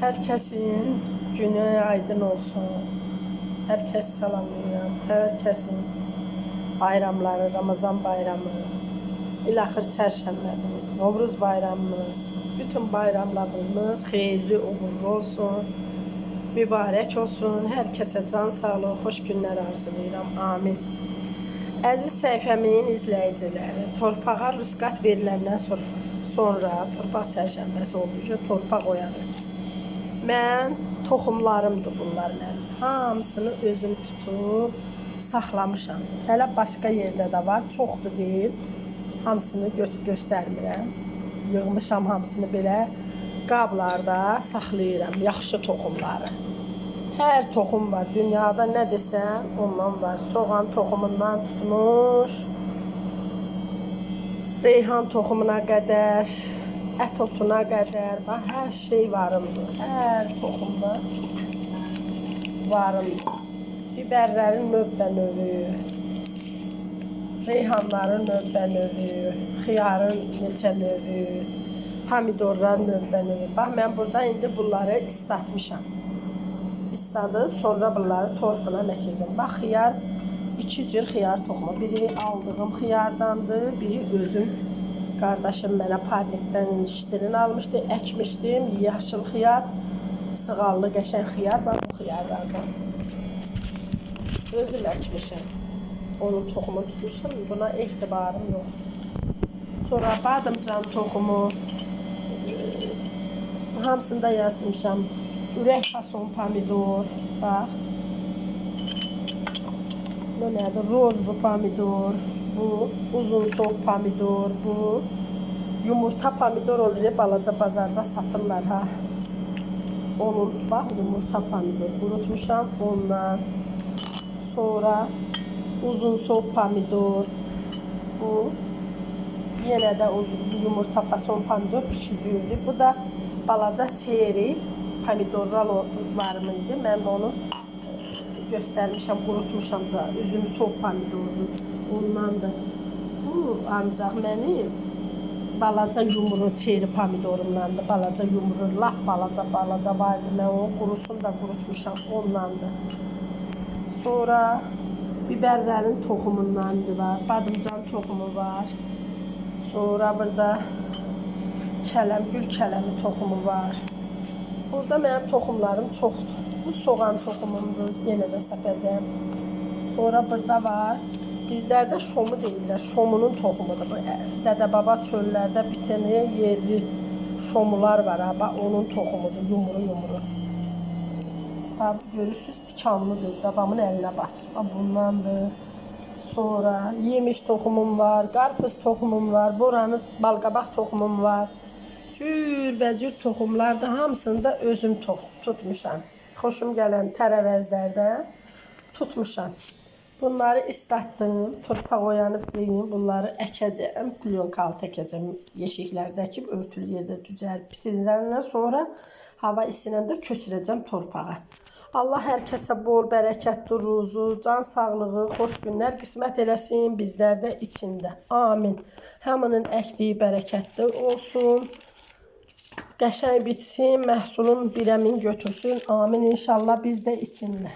Herkesin günü aydın olsun. Herkes salamlayıram. Herkesin bayramları, Ramazan bayramı, İlaxır çərşənbəmiz, Novruz bayramımız, bütün bayramlarımız xeyirli, uğurlu olsun, mübarək olsun. Herkese can sağlığı, xoş günlər arzulayıram. Amin. Əziz səhifəmin izləyiciləri, torpağa rüsqat veriləndən sonra torpaq çərşənbəsi olunca torpaq oyanır. Mən toxumlarımdır bunların. Hamısını özüm tutub saxlamışam. Hələ başqa yerdə də var, çoxdur deyil. Hamısını göstərmirəm. Yığmışam hamısını belə qablarda saxlayıram, yaxşı toxumları. Hər toxum var, dünyada nə desən ondan var. Soğan toxumundan tutmuş, reyhan toxumuna qədər, ət otuna qədər, hər şey varımdır. Hər toxumda varımdır. Biberlərin növbə-növü, reyhanların növbə-növü, xiyarın neçə növü, pomidorların növbə-növü. Bax, mən burada indi bunları islatmışam. İsladıb, sonra bunları torfuna əkəcəm. Bax, xiyar, iki cür xiyar toxumu. Biri aldığım xiyardandır, biri özüm. Qardaşım mənə parnikdən şiştirin almışdı, əkmişdim. Yaşıl xiyar, sığallı, qəşən xiyar. Bax, bu xiyarlardan. Özüm əkmişəm. Onun toxumunu tutmuşam, buna etibarım yoxdur. Sonra badımcan toxumu, hamısında yazmışam. Ürək fason pomidor, bax. Bu nədir? Roz bu pomidor, bu uzun soğuk pomidor, bu yumurta pomidor olur, balaca bazarda satırlar ha. Onun bax yumurta pomidor qurutmuşam ondan. Sonra uzun soğuk pomidor, bu yenə də uzun yumurta fason pomidor iki cürdür. Bu da balaca çeri pomidorlar varımıydı. Mən onu göstərmişəm, qurutmuşam da. Üzüm soğuk pomidordur. Ondandır. Bu ancaq mənim balaca yumru çeri pomidorumdandır. Balaca yumru, lap balaca vardı. Mən onu qurusun da qurutmuşam. Ondandır. Sonra biberlərin toxumundandır var. Badımcan toxumu var. Sonra burada gül kələmi toxumu var. Burada mənim toxumlarım çoxdur. Bu soğan toxumumdur. Yenə də səpəcəm. Sonra burada var. Bizlərdə şomu deyirlər. Şomunun toxumudur. Bu dədə-baba çöllərdə bitən yerli şomular var. Bax, onun toxumudur. Yumru. Bax, görürsünüz, tikanlıdır. Babamın əlinə batır. Bax, bundandır. Sonra yemiş toxumum var. Qarpız toxumum var. Boranı balqabaq toxumum var. Cürbəcür toxumlardır. Hamısını da özüm tutmuşam. Xoşum gələn tərəvəzlərdən tutmuşam. Bunları islatdım. Torpaq oyanıb deyim. Bunları əkəcəm. Plyonka altı əkəcəm. Yeşiklərdəki örtülü yerdə düzəlib bitirdikdən sonra hava isinəndə köçürəcəm torpağa. Allah hər kəsə bol bərəkətli ruzu, can sağlığı, xoş günlər qismət eləsin bizlərdə içində. Amin. Hamının əkdiyi bərəkətli olsun. Qəşəng bitsin, məhsulun birəmin götürsün. Amin inşallah bizdə içində.